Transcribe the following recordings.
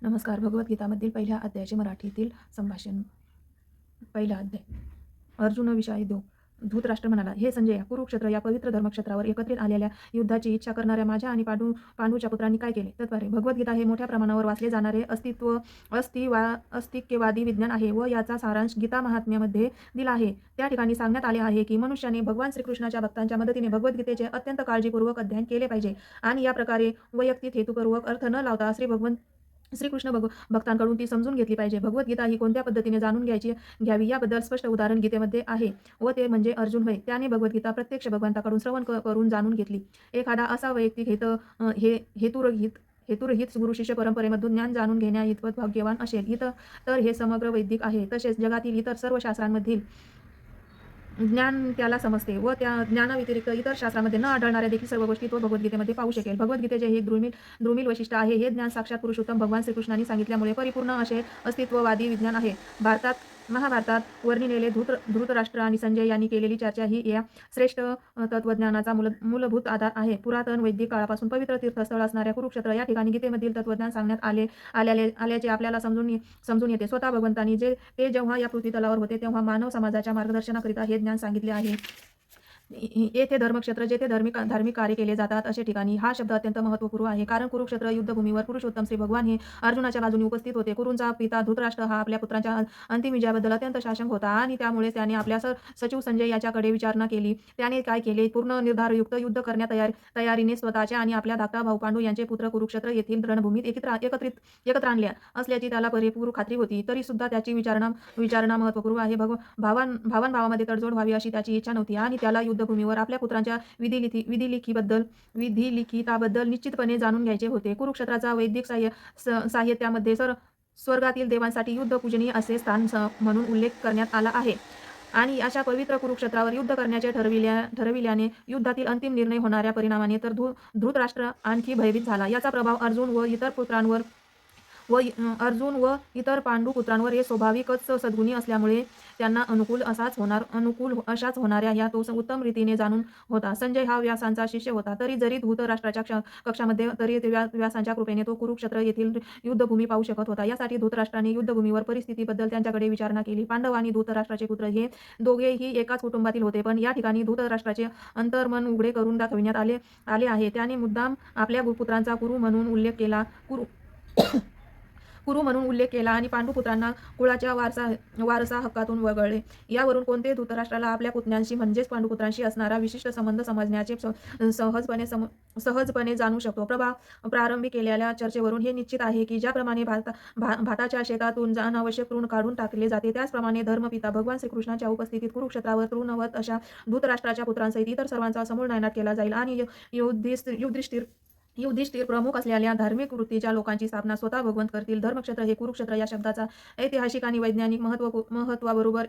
नमस्कार. भगवद्गीतामधील पहिल्या अध्यायाचे मराठीतील संभाषण. पहिला अध्याय. अर्जुनविषयी धृतराष्ट्र म्हणाला, हे संजय, कुरुक्षेत्र या पवित्र धर्मक्षेत्रावर एकत्रित आलेल्या युद्धाची इच्छा करणाऱ्या माझ्या आणि पांडूच्या पुत्रांनी काय केले? तत्वारे भगवद्गीता हे मोठ्या प्रमाणावर वाचले जाणारे अस्तित्ववादी विज्ञान आहे व याचा सारांश गीता महात्म्यामध्ये दिला आहे. त्या ठिकाणी सांगण्यात आले आहे की मनुष्याने भगवान श्रीकृष्णाच्या भक्तांच्या मदतीने भगवद्गीतेचे अत्यंत काळजीपूर्वक अध्ययन केले पाहिजे आणि या प्रकारे वैयक्तिक हेतुपूर्वक अर्थ न लावता श्रीकृष्ण भक्तांकडून ती समजून घेतली पाहिजे. भगवद्गीता ही कोणत्या पद्धतीने जाणून घ्यावी याबद्दल स्पष्ट उदाहरण गीतेमध्ये आहे व ते म्हणजे अर्जुन होय. त्याने भगवद्गीता प्रत्यक्ष भगवंताकडून श्रवण करून जाणून घेतली. एखादा असा वैयक्तिक हेतुरहित गुरु शिष्य परंपरेमधून ज्ञान जाणून घेण्या इतपत भाग्यवान असेल तर हे समग्र वैदिक आहे. तसेच जगातील इतर सर्व शास्त्रांमधील ज्ञान त्याला समजते व त्या ज्ञानाव्यतिरिक्त इतर शास्त्रामध्ये न आढळणाऱ्या देखील सर्व गोष्टी तो भगवद्गीतेमध्ये पाहू शकेल. भगवद्गीतेचे हे दुर्मिळ वैशिष्ट्य आहे. हे ज्ञान साक्षात पुरुषोत्तम भगवान श्रीकृष्णांनी सांगितल्यामुळे परिपूर्ण असे अस्तित्ववादी विज्ञान आहे. महाभारतात वर्णिलेले धृतराष्ट्र आणि संजय यांनी केलेली चर्चा ही या श्रेष्ठ तत्वज्ञानाचा मूलभूत आधार आहे. पुरातन वैदिक काळापासून पवित्र तीर्थस्थळ असणाऱ्या कुरुक्षेत्र या ठिकाणी गीतेमधील तत्वज्ञान सांगण्यात आल्याचे आपल्याला समजून येते. स्वतः भगवंतांनी ते जेव्हा या पृथ्वीतलावर होते तेव्हा मानव समाजाच्या मार्गदर्शनाकरिता हे ज्ञान सांगितले आहे. येथे धर्मक्षेत्र जेथे धार्मिक कार्य केले जातात अशा ठिकाणी हा शब्द अत्यंत महत्त्वपूर्ण आहे. कारण कुरुक्षेत्र युद्धभूमीवर पुरुषोत्तम श्री भगवान हे अर्जुनाच्या बाजूने उपस्थित होते. कुरूंचा पिता धृतराष्ट्र हा आपल्या पुत्रांच्या अंतिम विजयाबद्दल अत्यंत शासक होता आणि त्यामुळे त्याने आपल्या सचिव संजय याच्याकडे विचारणा केली. त्याने काय केले? पूर्ण निर्धारयुक्त युद्ध करण्या तयारीने स्वतःच्या आणि आपल्या धाकटा भाऊ पांडू यांचे पुत्र कुरुक्षेत्र येथील रणभूमीत एकत्र आणल्या असल्याची त्याला परिपूर्ण खात्री होती. तरी सुद्धा त्याची विचारणा महत्त्वपूर्ण आहे. भावांमध्ये तडजोड व्हावी अशी त्याची इच्छा नव्हती आणि त्याला युद्धभूमीवर आपल्या पुत्रांच्या विधिलिखिताबद्दल निश्चितपणे जाणून घ्यायचे होते. कुरुक्षेत्राचा वैदिक साहित्यामध्ये स्वर्गातील देवांसाठी युद्ध पूजनीय असे स्थान म्हणून उल्लेख करण्यात आला आहे आणि अशा पवित्र कुरुक्षेत्रावर युद्ध करण्याचे ठरविल्याने युद्धातील अंतिम निर्णय होणाऱ्या परिणामाने तर धृतराष्ट्र आणखी भयभीत झाला. याचा प्रभाव अर्जुन व इतर पांडू पुत्रांवर हे स्वाभाविकच सद्गुणी असल्यामुळे त्यांना अनुकूल अशाच होणाऱ्या ह्या तो उत्तम रीतीने जाणून होता. संजय हा व्यासांचा शिष्य होता. जरी धृतराष्ट्राच्या कक्षामध्ये तरी व्यासांच्या कृपेने तो कुरुक्षेत्र येथील युद्धभूमी पाहू शकत होता. यासाठी धृतराष्ट्राने युद्धभूमीवर परिस्थितीबद्दल त्यांच्याकडे विचारणा केली. पांडव आणि धृतराष्ट्राचे पुत्र हे दोघेही एकाच कुटुंबातील होते, पण या ठिकाणी धृतराष्ट्राचे अंतर्मन उघडे करून दाखविण्यात आले आहे. त्याने मुद्दाम आपल्या पुत्रांचा कुरु म्हणून उल्लेख केला आणि पांडुपुत्रांना कुळाच्या वारसा हक्कातून वगळले. यावरून कोणते धृतराष्ट्राला आपल्या पुतण्यांशी म्हणजेच पांडुपुत्रांशी असणारा विशिष्ट संबंध समजण्याचे सहजपणे जाणू शकतो. प्रारंभी केलेल्या चर्चेवरून हे निश्चित आहे की ज्याप्रमाणे भाताच्या शेतातून अनावश्यक तृण काढून टाकले जाते, त्याचप्रमाणे धर्मपिता भगवान श्रीकृष्णाच्या उपस्थितीत कुरुक्षेत्रावर तृणवत अशा धृतराष्ट्राच्या पुत्रांसहित इतर सर्वांचा समूळ नायनाट केला जाईल आणि युधिष्ठिर प्रमुख असलेल्या धार्मिक वृत्तीच्या लोकांची स्थापना स्वतः भगवंत करतील. धर्मक्षेत्र हे कुरुक्षेत्र या शब्दाचा ऐतिहासिक आणि वैज्ञानिक महत्त्वाबरोबर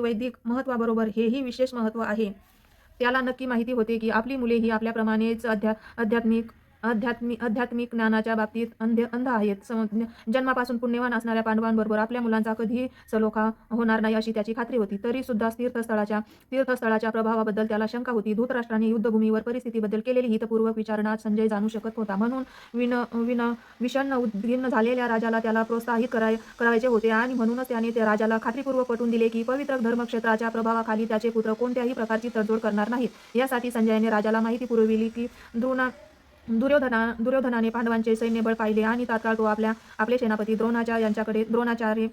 वैदिक महत्त्वाबरोबर हेही विशेष महत्त्व आहे. त्याला नक्की माहिती होते की आपली मुले ही आपल्याप्रमाणेच आध्यात्मिक ज्ञानाच्या बाबतीत अंध आहेत. जन्मापासून पुण्यवान असणाऱ्या पांडवांबरोबर आपल्या मुलांचा कधीही सलोखा होणार नाही अशी त्याची खात्री होती. तरी सुद्धा तीर्थस्थळाच्या प्रभावाबद्दल त्याला शंका होती. धृतराष्ट्राने युद्धभूमीवर परिस्थितीबद्दल केलेली हितपूर्वक विचारणा संजय जाणू शकत होता. म्हणून विषण्ण उद्विग्न झालेल्या राजाला त्याला प्रोत्साहित करायचे होते आणि म्हणूनच त्याने त्या राजाला खात्रीपूर्वक पटवून दिले की पवित्र धर्मक्षेत्राच्या प्रभावाखाली त्याचे पुत्र कोणत्याही प्रकारची तडजोड करणार नाहीत. यासाठी संजयाने राजाला माहिती पुरविली की दुर्योधनाने पांडवांचे सैन्यबळ पाहिले आणि तात्काळ तो आपले सेनापती द्रोणाचार्य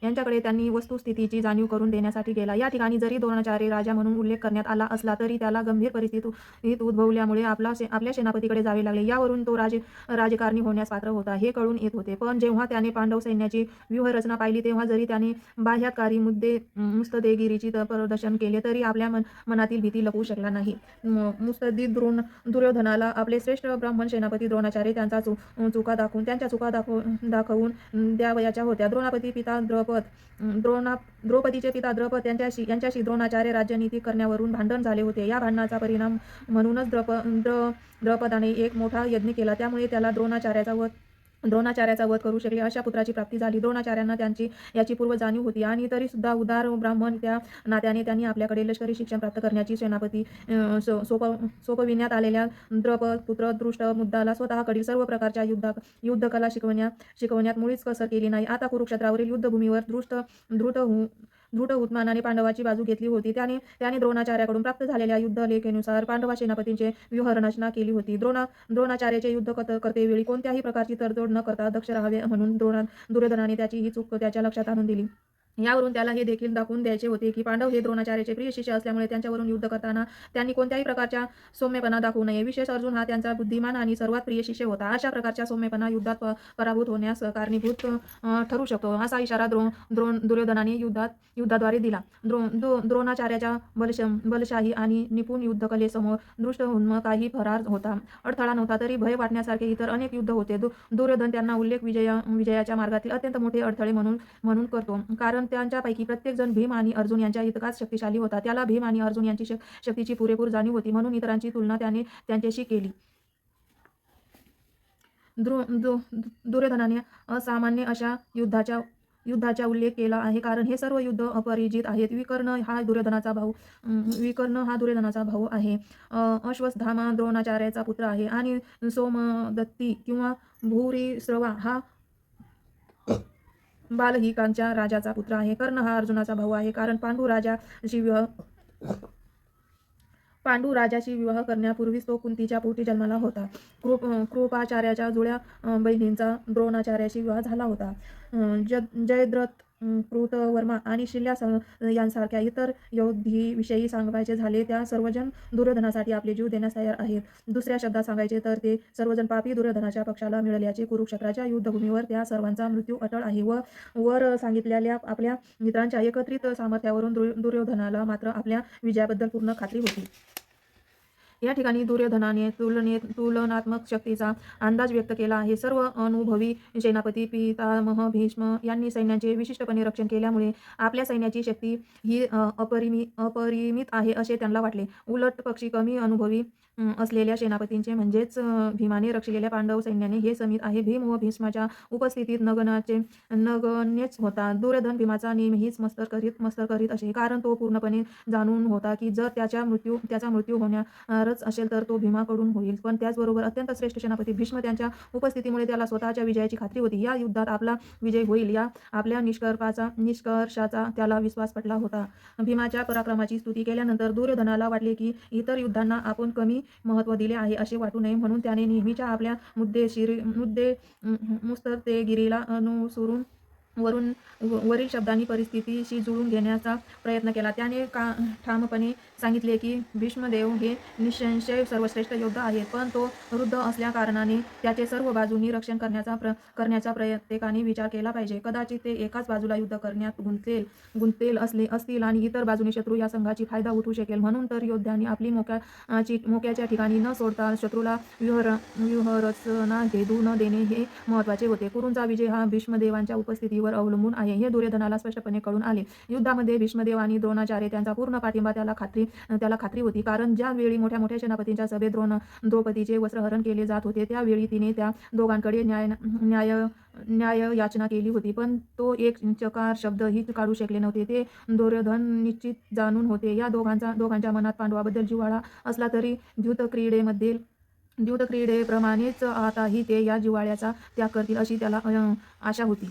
यांच्याकडे त्यांनी वस्तुस्थितीची जाणीव करून देण्यासाठी गेला. या ठिकाणी जरी द्रोणाचार्य राजा म्हणून उल्लेख करण्यात आला असला तरी त्याला गंभीर परिस्थितीत उद्भवल्यामुळे आपल्या सेनापतीकडे जावे लागले. यावरून तो राजकारणी होण्यास पात्र होता हे कळून येत होते. पण जेव्हा त्याने पांडव सैन्याची व्यूहरचना पाहिली तेव्हा जरी त्याने बाह्यकारी मुत्सद्देगिरीची प्रदर्शन केले तरी आपल्या मनातील भीती लपवू शकला नाही. मुत्सद्दी दुर्योधनाला आपले श्रेष्ठ ब्राह्मण सेनापती द्रोणाचार्य त्यांच्या चुका दाखवून द्यावयाच्या होत्या. द्रौपदीचे पिता द्रौपद यांच्याशी द्रोणाचार्य राज्यनीती करण्यावरून भांडण झाले होते. या भांडणाचा परिणाम म्हणूनच द्रौपदाने एक मोठा यज्ञ केला. त्यामुळे त्याला द्रोणाचार्याचा द्रोणाचार्याचा वध करू शकले अशा पुत्राची प्राप्ती झाली. द्रोणाचार्यांना त्यांची याची पूर्व जाणीव होती आणि तरी सुद्धा उदार ब्राह्मण त्या नात्याने त्यांनी आपल्याकडे लष्करी शिक्षण प्राप्त करण्याची सेनापती सोपविण्यात आलेल्या द्रपद पुत्र दृष्ट मुद्दाला स्वतःकडील सर्व प्रकारच्या युद्धकला शिकवण्यात मुळीच कसर केली नाही. आता कुरुक्षेत्रावरील युद्धभूमीवर धृट हुतमानाने पांडवाची बाजू घेतली होती. त्याने द्रोणाचार्याकडून प्राप्त झालेल्या युद्धलेखेनुसार पांडवा सेनापतींचे व्यूहरचना केली होती. द्रोणाचार्याचे युद्ध करतेवेळी कोणत्याही प्रकारची तडजोड न करता दक्ष राहावे म्हणून दुर्योधनाने त्याची ही चूक त्याच्या लक्षात आणून दिली. यावरून त्याला हे देखील दाखवून द्यायचे होते की पांडव हे द्रोणाचार्याचे प्रिय शिष्य असल्यामुळे त्यांच्यावरून युद्ध करताना त्यांनी कोणत्याही प्रकारच्या सौम्यपणा दाखवू नये. विशेष अर्जुन हा त्यांचा बुद्धिमान आणि सर्वात प्रिय शिष्य होता. अशा प्रकारच्या सौम्यपणा युद्धात पराभूत होण्यास कारणीभूत ठरू शकतो, असा इशारा दुर्योधनाने युद्धाद्वारे दिला. द्रोणाचार्याच्या बलशाही आणि निपुण युद्धकलेसमोर दृष्ट हुन्म काही फरार होता. अडथळा नव्हता, तरी भय वाटण्यासारखे इतर अनेक युद्ध होते. दुर्योधन त्यांना उल्लेख विजयाच्या मार्गातील अत्यंत मोठे अडथळे म्हणून करतो, कारण त्यांच्यापैकी प्रत्येक जण भीम आणि अर्जुन यांच्या इतकाच शक्तिशाली होता. त्याला भीम आणि अर्जुन यांची शक्तीची पुरेपूर जाणीव होती, म्हणून इतरांची तुलना त्याने त्यांच्याशी केली. दुर्योधनाने असामान्य अशा युद्धाचा उल्लेख केला आहे, कारण हे सर्व युद्ध अपरिचित आहेत. विकर्ण हा दुर्योधनाचा भाऊ आहे. अश्वत्थामा द्रोणाचार्याचा पुत्र आहे आणि सोमदत्ती किंवा भूरिश्रवा हा बालहिकांच्या राजाचा पुत्र आहे. कर्ण हा अर्जुनाचा भाऊ आहे, कारण पांडू राजाशी विवाह करण्यापूर्वीच तो कुंतीच्या पोटी जन्माला होता. कृपाचार्याच्या जुळ्या बहिणींचा द्रोणाचार्याशी विवाह झाला होता. जयद्रथ, कृतवर्मा आणि शिल्या यांसारख्या इतर योद्धीविषयी सांगायचे झाले त्या सर्वजण दुर्योधनासाठी आपले जीव देण्यास तयार आहेत. दुसऱ्या शब्दात सांगायचे तर ते सर्वजण पापी दुर्योधनाच्या पक्षाला मिळाल्याचे कुरुक्षेत्राच्या युद्धभूमीवर त्या सर्वांचा मृत्यू अटळ आहे. वर सांगितलेल्या आपल्या मित्रांच्या एकत्रित सामर्थ्यावरून दुर्योधनाला मात्र आपल्या विजयाबद्दल पूर्ण खात्री होती. या ठिकाणी दुर्योधनाने तुलनात्मक शक्तीचा अंदाज व्यक्त केला आहे. सर्व अनुभवी सेनापती पितामह भीष्म यांनी सैन्याचे विशिष्टपणे रक्षण केल्यामुळे आपल्या सैन्याची शक्ती ही अपरिमित आहे असे त्यांना वाटले. उलट पक्षी कमी अनुभवी असलेल्या सेनापतींचे म्हणजेच भीमाने रक्षलेल्या पांडव सैन्याने हे समित आहे. भीम व भीष्माच्या उपस्थितीत नगण्यच होता. दुर्योधन भीमाचा नेहमीच मस्तर करीत असे, कारण तो पूर्णपणे जाणून होता की जर त्याचा मृत्यू होण्यारच असेल तर तो भीमाकडून होईल. पण त्याचबरोबर अत्यंत श्रेष्ठ सेनापती भीष्म त्यांच्या उपस्थितीमुळे त्याला स्वतःच्या विजयाची खात्री होती. या युद्धात आपला विजय होईल या आपल्या निष्कर्षाचा त्याला विश्वास पटला होता. भीमाच्या पराक्रमाची स्तुती केल्यानंतर दुर्योधनाला वाटले की इतर युद्धांना आपण कमी महत्त्व दिले आहे असे वाटू नये, म्हणून त्याने नेहमीच्या आपल्या मुत्सद्देगिरीला अनुसरून वरील शब्दांनी परिस्थितीशी जुळून घेण्याचा प्रयत्न केला. त्याने ठामपणे सांगितले की भीष्मदेव हे निसंशय सर्वश्रेष्ठ योद्धा आहेत, पण तो वृद्ध असल्याकारणाने त्याचे सर्व बाजूंनी रक्षण करण्याचा प्रत्येकाने विचार केला पाहिजे. कदाचित ते एकाच बाजूला युद्ध करण्यात गुंतलेल असतील आणि इतर बाजूने शत्रू या संघाची फायदा उठवू शकेल. म्हणून तर योद्ध्यांनी आपली मोक्याच्या ठिकाणी न सोडता शत्रूला व्यूहरचना भेदू न देणे हे महत्त्वाचे होते. कुरूंचा विजय हा भीष्मदेवांच्या उपस्थितीवर अवलंबून आहे हे दुर्योधनाला स्पष्टपणे कळून आले. युद्धामध्ये भीष्मदेव आणि द्रोणाचार्य त्यांचा पूर्ण पाठिंबा त्याला खात्री होती, कारण ज्या वेळी मोठ्या सेनापतींच्या सभेत द्रौपदीचे वस्त्रहरण केले जात होते त्यावेळी तिने त्या दोघांकडे न्याय याचना केली होती, पण तो एक चकार शब्दही काढू शकले नव्हते. ते दुर्योधन निश्चित जाणून होते. या दोघांच्या मनात पांडवाबद्दल जिव्हाळा असला तरी द्यूतक्रीडेप्रमाणेच आताही ते या जिव्हाळ्याचा त्याग करतील अशी त्याला आशा होती.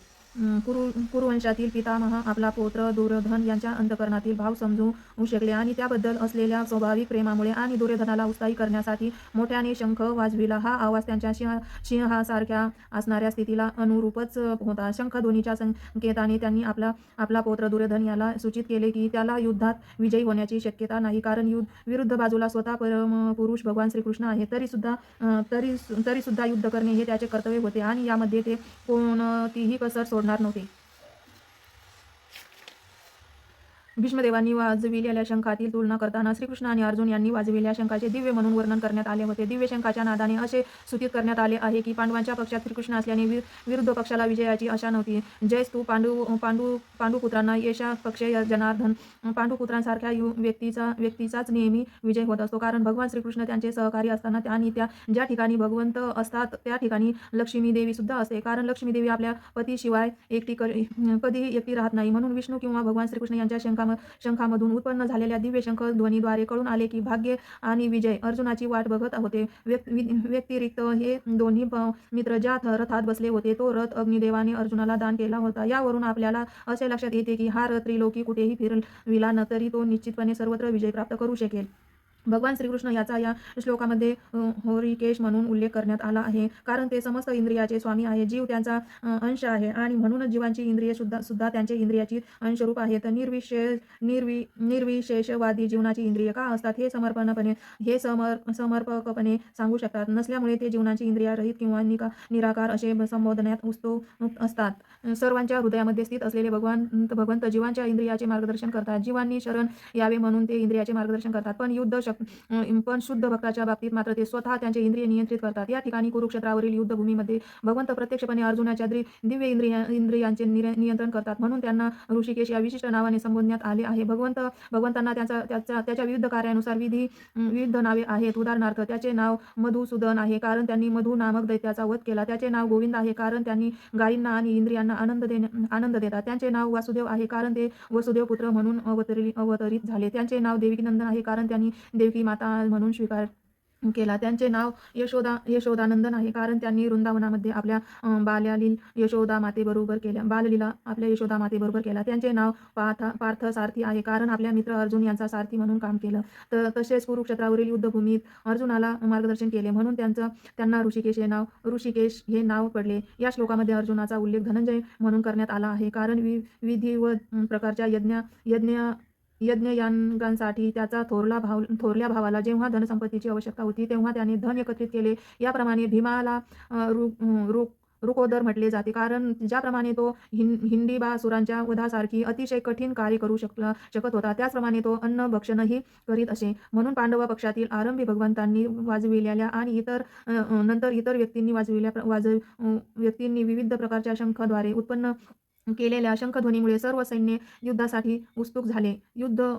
कुरुवंशातील पितामह आपला पौत्र दुर्योधन यांच्या अंतःकरणातील भाव समजू शकले आणि त्याबद्दल असलेल्या स्वाभाविक प्रेमामुळे आणि दुर्योधनाला उत्साही करण्यासाठी मोठ्याने शंख वाजविला. हा आवाज त्यांच्या सिंहासारख्या असणाऱ्या स्थितीला अनुरूपच होता. शंखध्वनीच्या संकेताने त्यांनी आपला पौत्र दुर्योधन याला सूचित केले की त्याला युद्धात विजयी होण्याची शक्यता नाही, कारण विरुद्ध बाजूला स्वतः परमपुरुष भगवान श्रीकृष्ण आहे. तरी सुद्धा युद्ध करणे हे त्याचे कर्तव्य होते आणि यामध्ये ते कोणतीही कसर सोडणार नव्हते. भीष्मदेवांनी वाजविलेल्या शंखातील तुलना करताना श्रीकृष्ण आणि अर्जुन यांनी वाजविलेल्या शंखाचे दिव्य म्हणून वर्णन करण्यात आले होते. दिव्य शंखाच्या नादाने असे सूचित करण्यात आले आहे की पांडवांच्या पक्षात श्रीकृष्ण असल्याने विरुद्ध पक्षाला विजयाची आशा नव्हती. जयस्तु पांडुपुत्रांना येशा पक्षे जनार्दन. पांडुपुत्रांसारख्या व्यक्तीचाच नेहमी विजय होत असतो, कारण भगवान श्रीकृष्ण त्यांचे सहकारी असताना आणि ज्या ठिकाणी भगवंत असतात त्या ठिकाणी लक्ष्मी देवी सुद्धा असते, कारण लक्ष्मी देवी आपल्या पतीशिवाय कधीही एकटी राहत नाही. म्हणून विष्णू किंवा भगवान श्रीकृष्ण यांच्या शंखामधून उत्पन्न झालेल्या दिव्य शंख ध्वनीद्वारे कळून आले की भाग्य आणि विजय अर्जुनाची वाट बघत होते. व्यतिरिक्त हे दोन्ही मित्र ज्या रथात बसले होते तो रथ अग्निदेवाने अर्जुनाला दान केला होता. यावरून आपल्याला असे लक्षात येते की हा रथ त्रिलोकी कुठेही फिरविला न तरी तो निश्चितपणे सर्वत्र विजय प्राप्त करू शकेल. भगवान श्रीकृष्ण याचा या श्लोकामध्ये होरिकेश म्हणून उल्लेख करण्यात आला आहे, कारण ते समस्त इंद्रियाचे स्वामी आहे. जीव त्यांचा अंश आहे आणि म्हणूनच जीवांची इंद्रिये सुद्धा त्यांचे इंद्रियाची अंशरूप आहेत. निर्विशेषवादी जीवनाची इंद्रिय का असतात हे समर्पकपणे सांगू शकतात. नसल्यामुळे ते जीवनाची इंद्रियारहित किंवा निराकार असे संबोधण्यात उत्सुक असतात. सर्वांच्या हृदयामध्ये स्थित असलेले भगवंत जीवांच्या इंद्रियाचे मार्गदर्शन करतात. जीवांनी शरण यावे म्हणून ते इंद्रियाचे मार्गदर्शन करतात, पण शुद्ध भक्ताच्या बाबतीत मात्र ते स्वतः त्यांचे इंद्रिय नियंत्रित करतात. या ठिकाणी कुरुक्षेत्रावरील युद्धभूमीमध्ये भगवंत प्रत्यक्षपणे अर्जुनाच्या दिव्य इंद्रियांचे नियंत्रण करतात, म्हणून त्यांना ऋषिकेश या विशिष्ट नावाने संबोधण्यात आले आहे. भगवंतांना त्याच्या विविध कार्यानुसार विविध नावे आहेत. उदाहरणार्थ त्याचे नाव मधुसूदन आहे, कारण त्यांनी मधु नामक दैत्याचा वध केला. त्याचे नाव गोविंद आहे, कारण त्यांनी गायींना आणि इंद्रियांना आनंद देतात. त्यांचे नाव वासुदेव आहे, कारण ते वसुदेव पुत्र म्हणून अवतरित झाले. त्यांचे नाव देवकीनंदन आहे, कारण त्यांनी देवकी माता म्हणून स्वीकार केला. त्यांचे नाव यशोदानंदन आहे, कारण त्यांनी वृंदावनामध्ये आपल्या बाललीला यशोदा मातेबरोबर केला. त्यांचे नाव पार्थ सारथी आहे, कारण आपल्या मित्र अर्जुन यांचा सारथी म्हणून काम केलं. तसेच कुरुक्षेत्रावरील युद्धभूमीत अर्जुनाला मार्गदर्शन केले, म्हणून त्यांना ऋषिकेश हे नाव पडले. या श्लोकामध्ये अर्जुनाचा उल्लेख धनंजय म्हणून करण्यात आला आहे, कारण विधिवत प्रकारच्या यज्ञयागांसाठी त्याचा थोरल्या भावाला जेव्हा धनसंपत्तीची आवश्यकता होती तेव्हा त्याने धन एकत्रित केले. याप्रमाणे भीमाला रुकोदर म्हटले जाते, कारण ज्याप्रमाणे तो हिंडिबासुरांच्या वधासारखी अतिशय कठीण कार्य करू शकत होता, त्याचप्रमाणे तो अन्नभक्षणही करीत असे. म्हणून पांडव पक्षातील आरंभी भगवंतांनी वाजविलेल्या आणि नंतर इतर व्यक्तींनी विविध प्रकारच्या शंखाद्वारे उत्पन्न केलेल्या शंखध्वनीमुळे सर्व सैन्य युद्धासाठी उत्सुक झाले.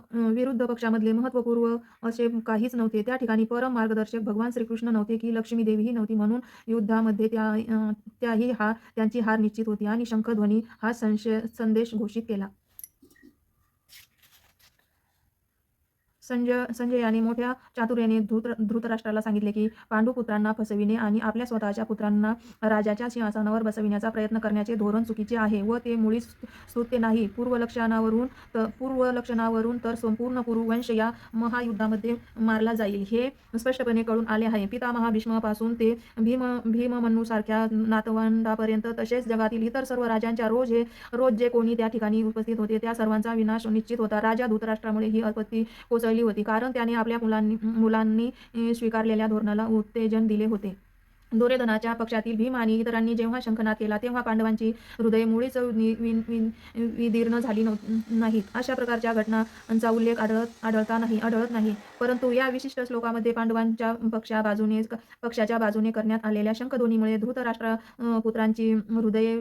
विरुद्ध पक्षामधले महत्त्वपूर्ण असे काहीच नव्हते. त्या ठिकाणी परम मार्गदर्शक भगवान श्रीकृष्ण नव्हते की लक्ष्मी देवीही नव्हती, म्हणून युद्धामध्ये त्यांची हार निश्चित होती आणि शंखध्वनी हा संदेश घोषित केला. संजयाने मोठ्या चातुर्याने धृतराष्ट्राला सांगितले की पांडुपुत्रांना फसविणे आणि आपल्या स्वतःच्या पुत्रांना राजाच्या सिंहासनावर बसविण्याचा प्रयत्न करण्याचे धोरण चुकीचे आहे व ते मुळीच स्तुत्य नाही. पूर्वलक्षणावरून तर संपूर्ण कुरुवंश या महायुद्धामध्ये मारला जाईल हे स्पष्टपणे कळून आले आहे. पितामहा भीष्मापासून ते भीममन्यूसारख्या नातवंडापर्यंत तसेच जगातील इतर सर्व राजांच्या रोज जे कोणी त्या ठिकाणी उपस्थित होते त्या सर्वांचा विनाश निश्चित होता. राजा धृतराष्ट्रामुळे ही आपत्ती कोसळली होती, कारण त्याने आपल्या मुलांनी स्वीकारलेल्या धोरणाला उत्तेजन दिले होते. दुर्योधनाच्या पक्षातील भीम आणि इतरांनी जेव्हा शंखनाद केला तेव्हा पांडवांची हृदय मुळीच विदीर्ण झाली नाहीत. अशा प्रकारच्या घटनांचा उल्लेख आढळत नाही. परंतु या विशिष्ट श्लोकामध्ये पांडवांच्या पक्षाच्या बाजूने करण्यात आलेल्या शंखध्वनीमुळे धृतराष्ट्र पुत्रांची हृदये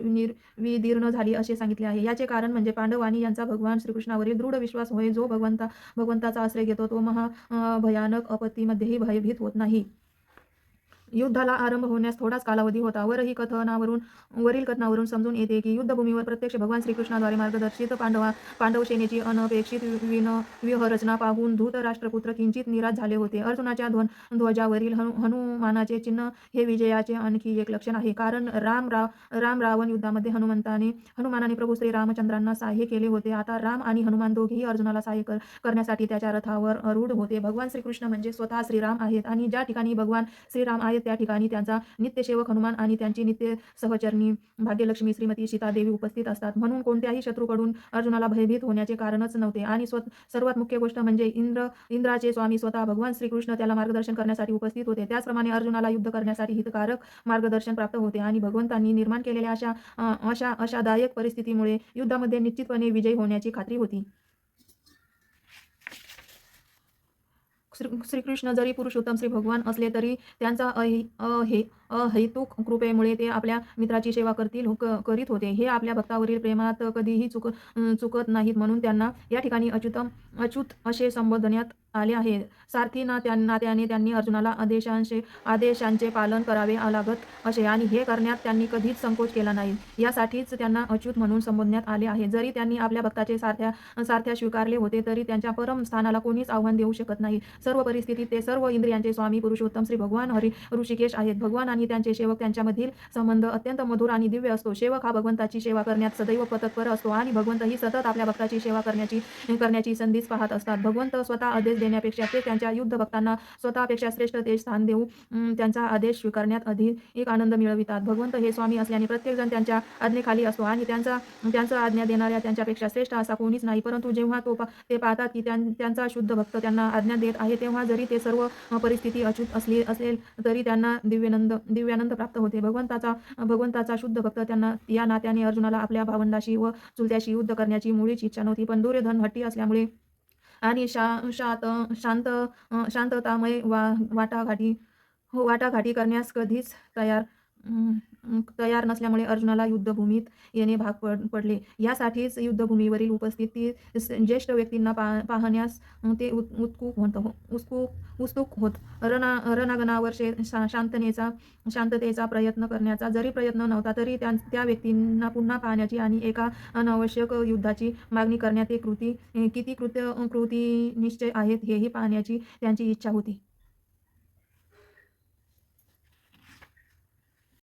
विदीर्ण झाली असे सांगितले आहे. याचे कारण म्हणजे पांडव आणि यांचा भगवान श्रीकृष्णावरील दृढ विश्वास होय. जो भगवंताचा आश्रय घेतो तो महाभयानक आपत्तीमध्येही भयभीत होत नाही. युद्धाला आरंभ होण्यास थोडाच कालावधी होता. वरील कथनावरून समजून येते की युद्धभूमीवर प्रत्यक्ष भगवान श्रीकृष्णाद्वारे मार्गदर्शित पांडव सेनेची अनपेक्षित व्यूहरचना पाहून धृतराष्ट्रपुत्र किंचित निराश झाले होते. अर्जुनाच्या ध्वजावरील हनुमानाचे चिन्ह हे विजयाचे आणखी एक लक्षण आहे, कारण रावण युद्धामध्ये हनुमानाने प्रभू श्री रामचंद्रांना सहाय्य केले होते. आता राम आणि हनुमान दोघेही अर्जुनाला सहाय्य करण्यासाठी त्याच्या रथावर आरूढ होते. भगवान श्रीकृष्ण म्हणजे स्वतः श्रीराम आहेत आणि ज्या ठिकाणी भगवान श्रीराम आहेत त्या ठिकाणी त्यांचा नित्यसेवक हनुमान आणि त्यांची नित्य सहचरणी भाग्यलक्ष्मी श्रीमती सीतादेवी उपस्थित असतात. म्हणून कोणत्याही शत्रूकडून अर्जुनाला भयभीत होण्याचे कारणच नव्हते. आणि सर्वात मुख्य गोष्ट म्हणजे इंद्राचे स्वामी स्वतः भगवान श्रीकृष्ण त्याला मार्गदर्शन करण्यासाठी उपस्थित होते. त्याचप्रमाणे अर्जुनाला युद्ध करण्यासाठी हितकारक मार्गदर्शन प्राप्त होते आणि भगवंतांनी निर्माण केलेल्या आशादायक परिस्थितीमुळे युद्धामध्ये निश्चितपणे विजय होण्याची खात्री होती. श्रीकृष्ण जरी पुरुषोत्तम श्री भगवान असले तरी त्यांचा अहेतुक कृपेमुळे ते आपल्या मित्राची सेवा करीत होते. हे आपल्या भक्तावरील प्रेमात कधीही चुकत नाहीत, म्हणून त्यांना या ठिकाणी अच्युत असे संबोधण्यात आले आहे. सारथी नात्याने त्यांनी अर्जुनाला आदेशांचे पालन करावे लागत असे आणि हे करण्यात त्यांनी कधीच संकोच केला नाही. यासाठीच त्यांना अच्युत म्हणून संबोधण्यात आले आहे. जरी त्यांनी आपल्या भक्ताचे सारथ्या स्वीकारले होते तरी त्यांच्या परम स्थानाला कोणीच आव्हान देऊ शकत नाही. सर्व परिस्थितीत ते सर्व इंद्रियांचे स्वामी पुरुषोत्तम श्री भगवान ऋषिकेश आहेत. भगवान आणि त्यांचे सेवक यांच्यामधील संबंध अत्यंत मधुर आणि दिव्य असतो. सेवक हा भगवंताची सेवा करण्यात सदैव तत्पर असतो आणि भगवंतही सतत आपल्या भक्ताची सेवा करण्याची संधीच पाहत असतात. भगवंत स्वतः आदेश देण्यापेक्षा ते त्यांच्या युद्ध भक्तांना स्वतःपेक्षा श्रेष्ठ ते स्थान देऊ त्यांचा आदेश स्वीकारण्यात अधिक आनंद मिळवितात. भगवंत हे स्वामी असल्याने प्रत्येकजण त्यांच्या आज्ञेखाली असतो आणि त्यांचा आज्ञा देणाऱ्या त्यांच्यापेक्षा श्रेष्ठ असा कोणीच नाही. परंतु जेव्हा ते पाहतात की त्यांचा शुद्ध भक्त त्यांना आज्ञा देत आहे, तेव्हा जरी ते सर्व परिस्थिती अचूक असेल तरी त्यांना दिव्यानंद प्राप्त होते. भगवंताचा शुद्ध भक्त त्यांना या नात्याने अर्जुनाला आपल्या भावंडाशी व चुलत्याशी युद्ध करण्याची मुळीच इच्छा नव्हती. पण दुर्योधन हट्टी असल्यामुळे आणि शांततामय वाटाघाटी करण्यास कधीच तयार नसल्यामुळे अर्जुनाला युद्धभूमीत येणे भाग पडले. यासाठीच युद्धभूमीवरील उपस्थिती ज्येष्ठ व्यक्तींना पाहण्यास ते उत्सुक होत. रणांगणावर शांततेचा प्रयत्न करण्याचा जरी प्रयत्न नव्हता तरी त्या व्यक्तींना पुन्हा पाहण्याची आणि एका अनावश्यक युद्धाची मागणी करण्यात ते किती कृतिनिश्चय आहेत हेही पाहण्याची त्यांची इच्छा होती.